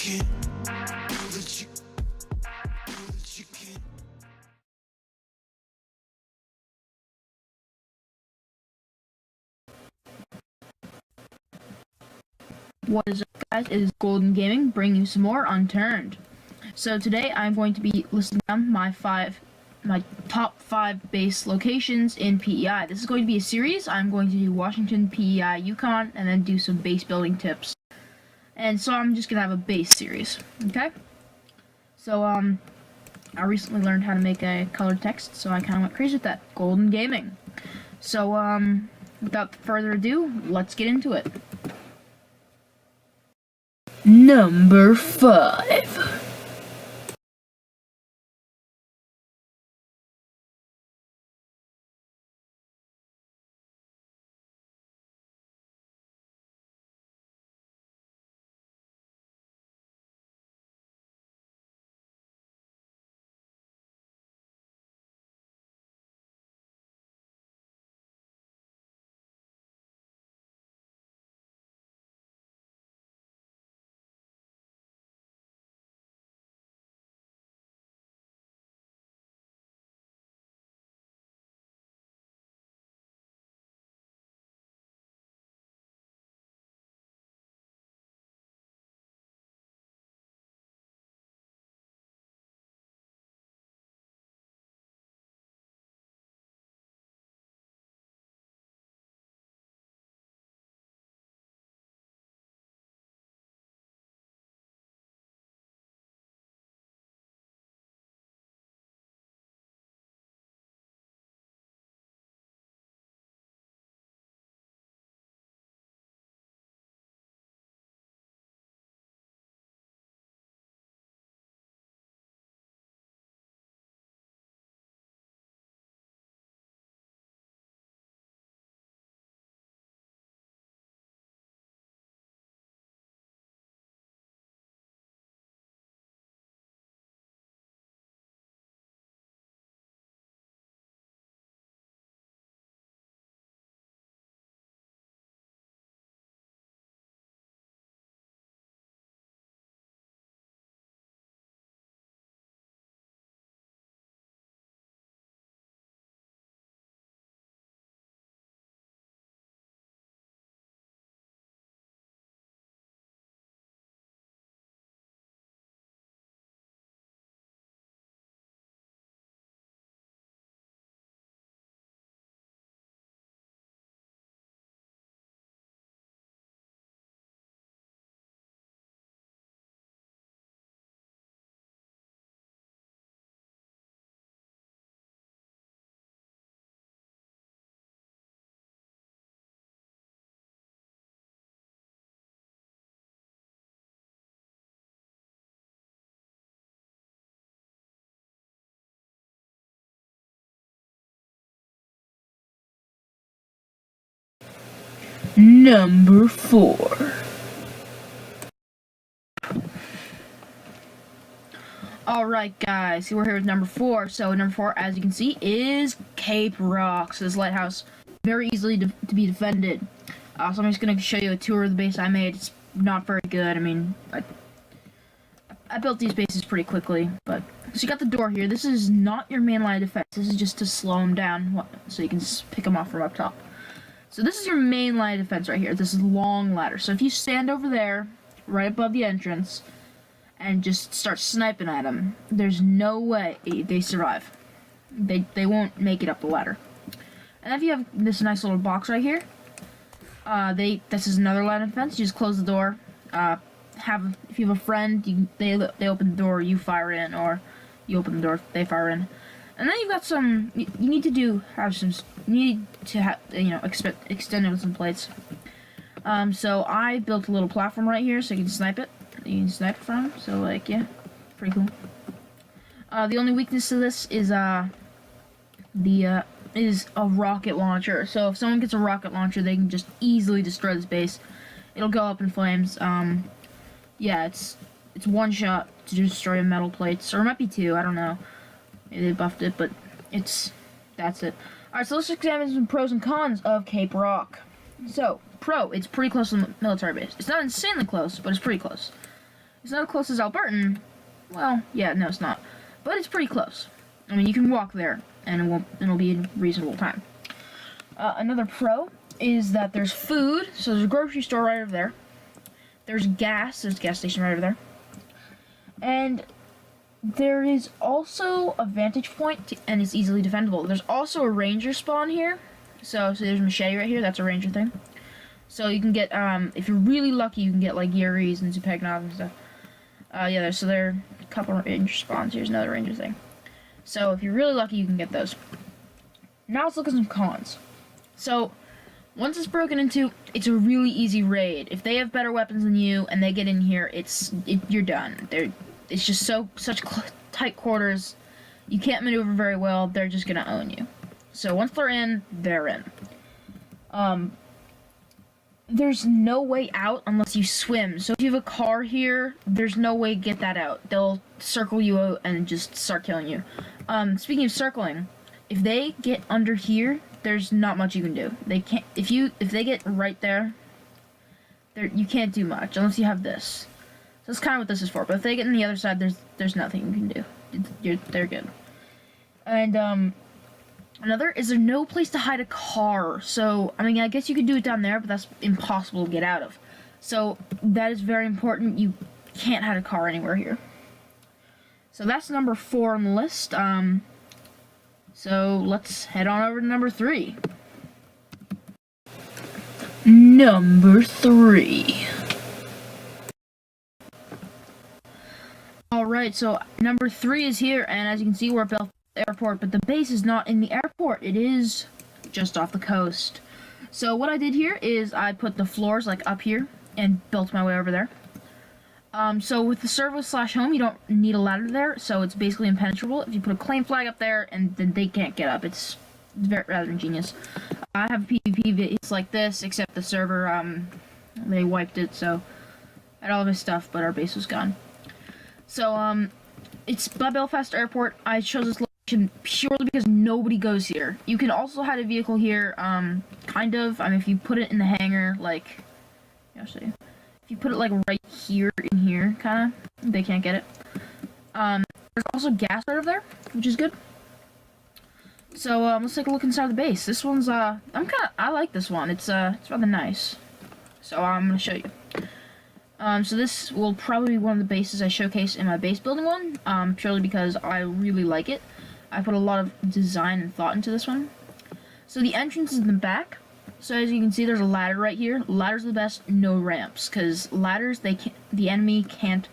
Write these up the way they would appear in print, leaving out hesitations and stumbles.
can. Know that you can. What is up, guys? It is Golden Gaming, bringing you some more Unturned. So today I'm going to be listing down my top 5 base locations in PEI. This is going to be a series. I'm going to do Washington, PEI, Yukon, and then do some base building tips. And so I'm just gonna have a base series, okay? So I recently learned how to make a colored text, so I kind of went crazy with that. Golden Gaming. So without further ado, let's get into it. Number 5. Number 4. Alright guys, we're here with number 4. So number 4, as you can see, is Cape Rock. So this lighthouse, very easily to be defended. So I'm just going to show you a tour of the base I made. It's not very good. I mean, I built these bases pretty quickly. But so you got the door here. This is not your main line of defense. This is just to slow them down so you can pick them off from up top. So this is your main line of defense right here. This is long ladder. So if you stand over there, right above the entrance, and just start sniping at them, there's no way they survive. They won't make it up the ladder. And if you have this nice little box right here, this is another line of defense. You just close the door. If you have a friend, they open the door, you fire in, or you open the door, they fire in. And then you've got some. You need to extend it with some plates. So I built a little platform right here, so you can snipe it. You can snipe from. So yeah, pretty cool. The only weakness to this is a rocket launcher. So if someone gets a rocket launcher, they can just easily destroy this base. It'll go up in flames. Yeah, it's one shot to destroy metal plates, or it might be 2. I don't know. Maybe they buffed it, but that's it. Alright, so let's examine some pros and cons of Cape Rock. So, pro, it's pretty close to the military base. It's not insanely close, but it's pretty close. It's not as close as Albertan. Well, yeah, no, it's not. But it's pretty close. I mean, you can walk there, and it'll be in reasonable time. Another pro is that there's food. So there's a grocery store right over there. There's gas. There's a gas station right over there. And there is also a vantage point, and it's easily defendable. There's also a ranger spawn here. So there's a machete right here. That's a ranger thing. So you can get, if you're really lucky, you can get, like, Yeris and Zupagnovs and stuff. Yeah, there are a couple of ranger spawns. Here's another ranger thing. So if you're really lucky, you can get those. Now let's look at some cons. So, once it's broken into, it's a really easy raid. If they have better weapons than you, and they get in here, you're done. It's just such tight quarters. You can't maneuver very well. They're just gonna own you. So once they're in, they're in. There's no way out unless you swim. So if you have a car here, there's no way to get that out. They'll circle you out and just start killing you. Speaking of circling, if they get under here, there's not much you can do. They can't. If they get right there, you can't do much unless you have this. So that's kind of what this is for. But if they get on the other side, there's nothing you can do. They're good. And another is there no place to hide a car. So I mean, I guess you could do it down there, but that's impossible to get out of. So that is very important. You can't hide a car anywhere here. So that's number 4 on the list. So let's head on over to number 3. Number 3. Alright, so number 3 is here, and as you can see, we're at Belfast Airport, but the base is not in the airport. It is just off the coast. So what I did here is I put the floors, like, up here, and built my way over there. So with the servo/home, you don't need a ladder there, so it's basically impenetrable. If you put a claim flag up there, and then they can't get up, it's rather ingenious. I have a PvP base like this, except the server, they wiped it, so I had all of his stuff, but our base was gone. So, it's by Belfast Airport. I chose this location purely because nobody goes here. You can also hide a vehicle here, kind of. I mean, if you put it in the hangar, like, I'll show you. If you put it, like, right here, in here, kind of, they can't get it. There's also gas right over there, which is good. So, let's take a look inside the base. This one's, I like this one. It's rather nice. So, I'm gonna show you. So this will probably be one of the bases I showcase in my base building one, purely because I really like it. I put a lot of design and thought into this one. So the entrance is in the back. So as you can see, there's a ladder right here. Ladders are the best, no ramps, because ladders, the enemy can't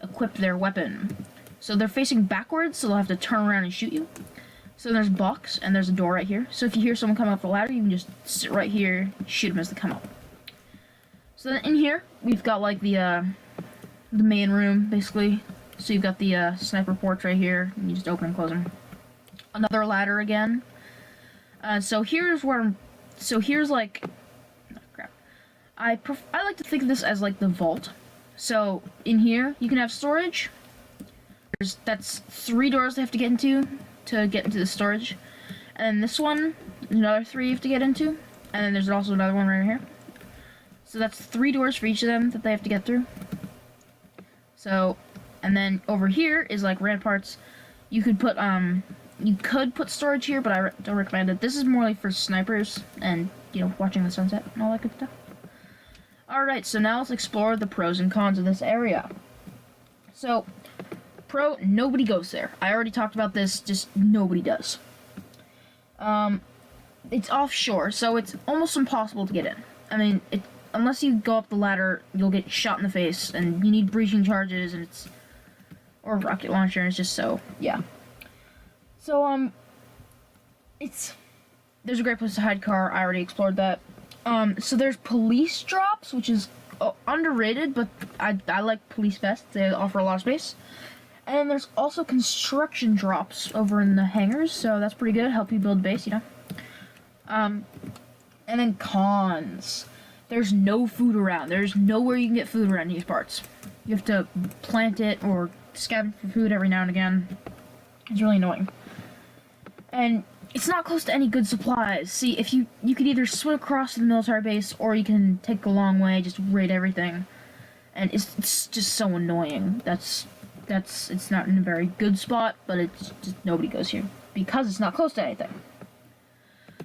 equip their weapon. So they're facing backwards, so they'll have to turn around and shoot you. So there's a box, and there's a door right here. So if you hear someone come up the ladder, you can just sit right here, shoot them as they come up. So then in here, we've got, like, the main room, basically. So you've got the sniper ports right here, and you just open and close them. Another ladder again. So here's like, oh, crap. I like to think of this as, like, the vault. So in here, you can have storage. That's 3 doors they have to get into the storage. And this one, another 3 you have to get into. And then there's also another one right here. So that's 3 doors for each of them that they have to get through. So, and then over here is like ramparts. You could put storage here, but I don't recommend it. This is more like for snipers and, you know, watching the sunset and all that good stuff. Alright, so now let's explore the pros and cons of this area. So, pro, nobody goes there. I already talked about this, just nobody does. It's offshore, so it's almost impossible to get in. I mean, unless you go up the ladder, you'll get shot in the face, and you need breaching charges, and or a rocket launcher, and it's just so, yeah. So, there's a great place to hide car. I already explored that. So there's police drops, which is underrated, but I like police vests. They offer a lot of space. And there's also construction drops over in the hangars, so that's pretty good. Help you build base, you know. And then cons. There's no food around. There's nowhere you can get food around these parts. You have to plant it or scavenge for food every now and again. It's really annoying. And it's not close to any good supplies. See, if you could either swim across to the military base, or you can take the long way, just raid everything. and it's just so annoying. It's not in a very good spot, but it's just nobody goes here because it's not close to anything.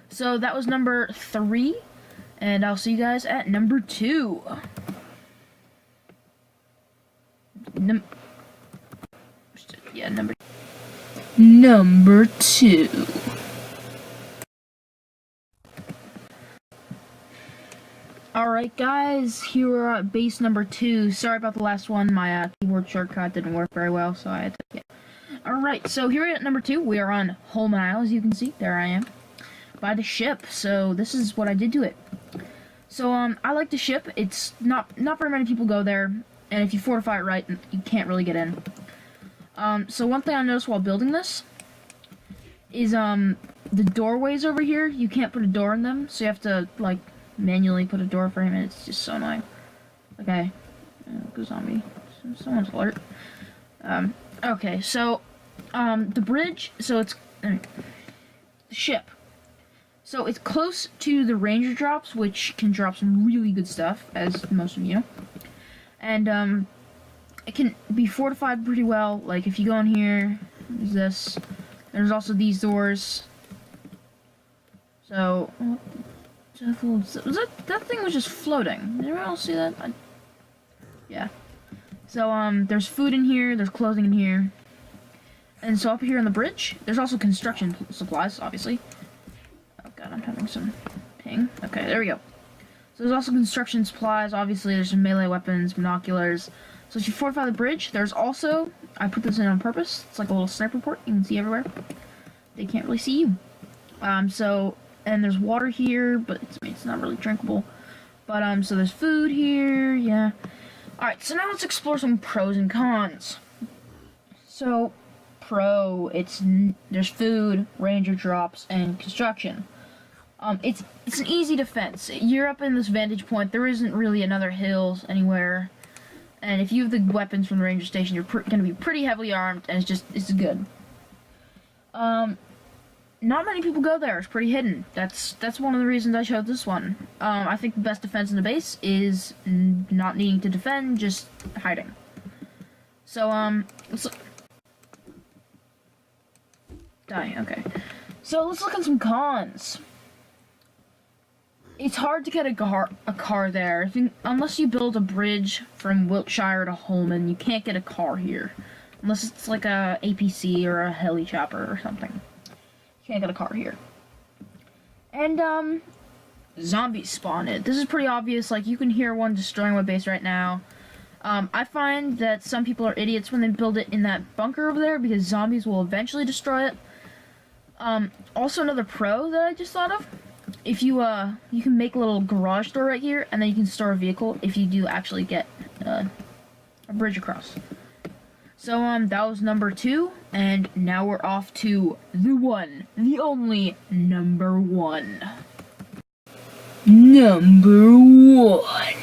So that was number 3, and I'll see you guys at number 2. Number 2. Alright guys, here we're at base number 2. Sorry about the last one, my keyboard shortcut didn't work very well, so I had to get... Alright, so here we're at number 2. We are on Holman Isle, as you can see. There I am. By the ship, so this is what I did to it. So, I like the ship. It's not very many people go there, and if you fortify it right, you can't really get in. So one thing I noticed while building this is, the doorways over here, you can't put a door in them, so you have to, like, manually put a door frame in. It's just so annoying. Okay. Go zombie. Someone's alert. Okay, so, the bridge, so it's, the ship. So it's close to the ranger drops, which can drop some really good stuff, as most of you know. And, it can be fortified pretty well. Like, if you go in here, there's this. There's also these doors. So, that thing was just floating. Did anyone else see that? Yeah. So, there's food in here, there's clothing in here. And so up here on the bridge, there's also construction supplies, obviously. Oh god, I'm having some ping. Okay, there we go. So there's also construction supplies, obviously there's some melee weapons, binoculars. So if you fortify the bridge, there's also, I put this in on purpose, it's like a little sniper port, you can see everywhere. They can't really see you. And there's water here, but it's not really drinkable. But, so there's food here, yeah. Alright, so now let's explore some pros and cons. So, there's food, ranger drops, and construction. It's an easy defense. You're up in this vantage point, there isn't really another hills anywhere. And if you have the weapons from the ranger station, you're gonna be pretty heavily armed, and it's good. Not many people go there. It's pretty hidden. That's one of the reasons I chose this one. I think the best defense in the base is not needing to defend, just hiding. So, let's look. Die, okay. So, let's look at some cons. It's hard to get a car there. Unless you build a bridge from Wiltshire to Holman, you can't get a car here. Unless it's like a APC or a heli chopper or something. You can't get a car here. And, zombies spawn it. This is pretty obvious. Like, you can hear one destroying my base right now. I find that some people are idiots when they build it in that bunker over there because zombies will eventually destroy it. Also another pro that I just thought of. If you can make a little garage door right here, and then you can store a vehicle if you do actually get a bridge across. So, that was number 2, and now we're off to the one, the only, number 1. Number 1.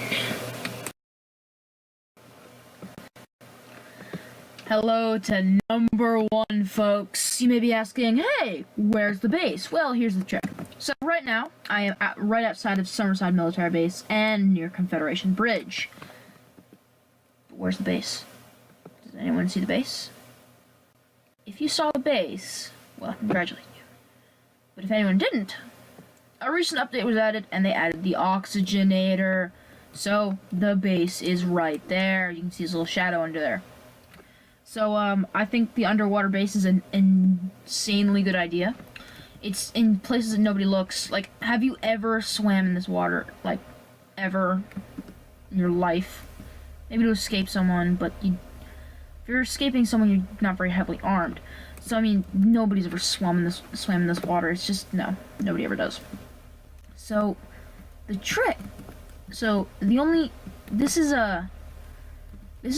Hello to number 1, folks. You may be asking, hey, where's the base? Well, here's the trick. So right now, I am right outside of Summerside Military Base and near Confederation Bridge. But where's the base? Does anyone see the base? If you saw the base, well, I congratulate you. But if anyone didn't, a recent update was added, and they added the oxygenator. So the base is right there. You can see his little shadow under there. So, I think the underwater base is an insanely good idea. It's in places that nobody looks. Like, have you ever swam in this water? Like, ever in your life? Maybe to escape someone, but if you're escaping someone, you're not very heavily armed. So, I mean, nobody's ever swam in this water. It's just, no, nobody ever does. So, the trick. So, this is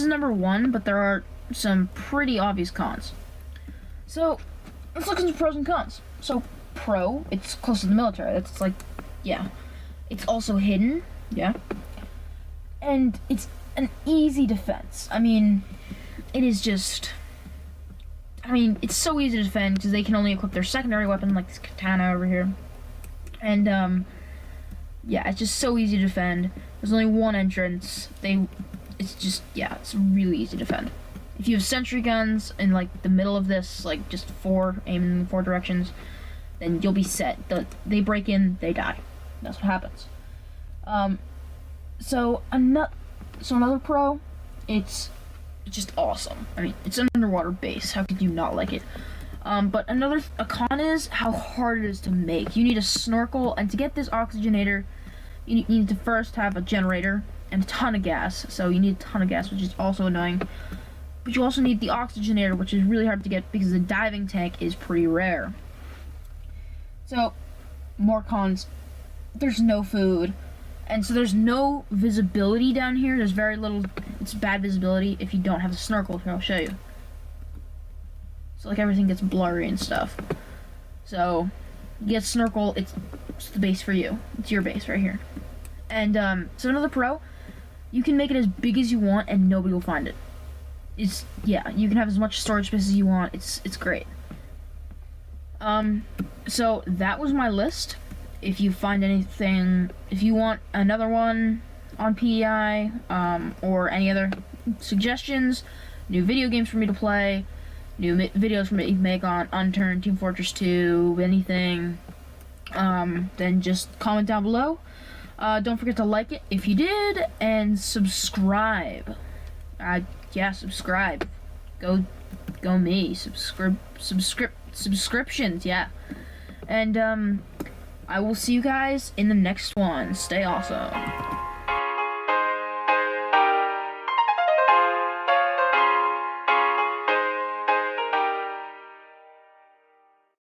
number 1, but there are some pretty obvious cons. So, let's look at some pros and cons. So, pro, it's close to the military. It's like, yeah. It's also hidden, yeah. And it's an easy defense. I mean, it is just... I mean, it's so easy to defend because they can only equip their secondary weapon, like this katana over here. And, yeah, it's just so easy to defend. There's only one entrance. it's just, yeah, it's really easy to defend. If you have sentry guns in like the middle of this, like just 4 aiming in 4 directions, then you'll be set. They break in, they die. That's what happens. So another pro, it's just awesome. I mean, it's an underwater base. How could you not like it? But a con is how hard it is to make. You need a snorkel, and to get this oxygenator, you need to first have a generator and a ton of gas. So you need a ton of gas, which is also annoying. But you also need the oxygenator, which is really hard to get because the diving tank is pretty rare. So, more cons. There's no food. And so there's no visibility down here. There's very little. It's bad visibility if you don't have a snorkel, here I'll show you. So like everything gets blurry and stuff. So, you get snorkel, it's the base for you. It's your base right here. And so another pro, you can make it as big as you want and nobody will find it. Yeah, you can have as much storage space as you want. It's great. So that was my list. If you find anything, if you want another one on PEI, or any other suggestions, new video games for me to play, new videos for me to make on Unturned, Team Fortress 2, anything, then just comment down below. Don't forget to like it if you did, and subscribe. Yeah, subscribe. Go me. Subscriptions, yeah. And, I will see you guys in the next one. Stay awesome.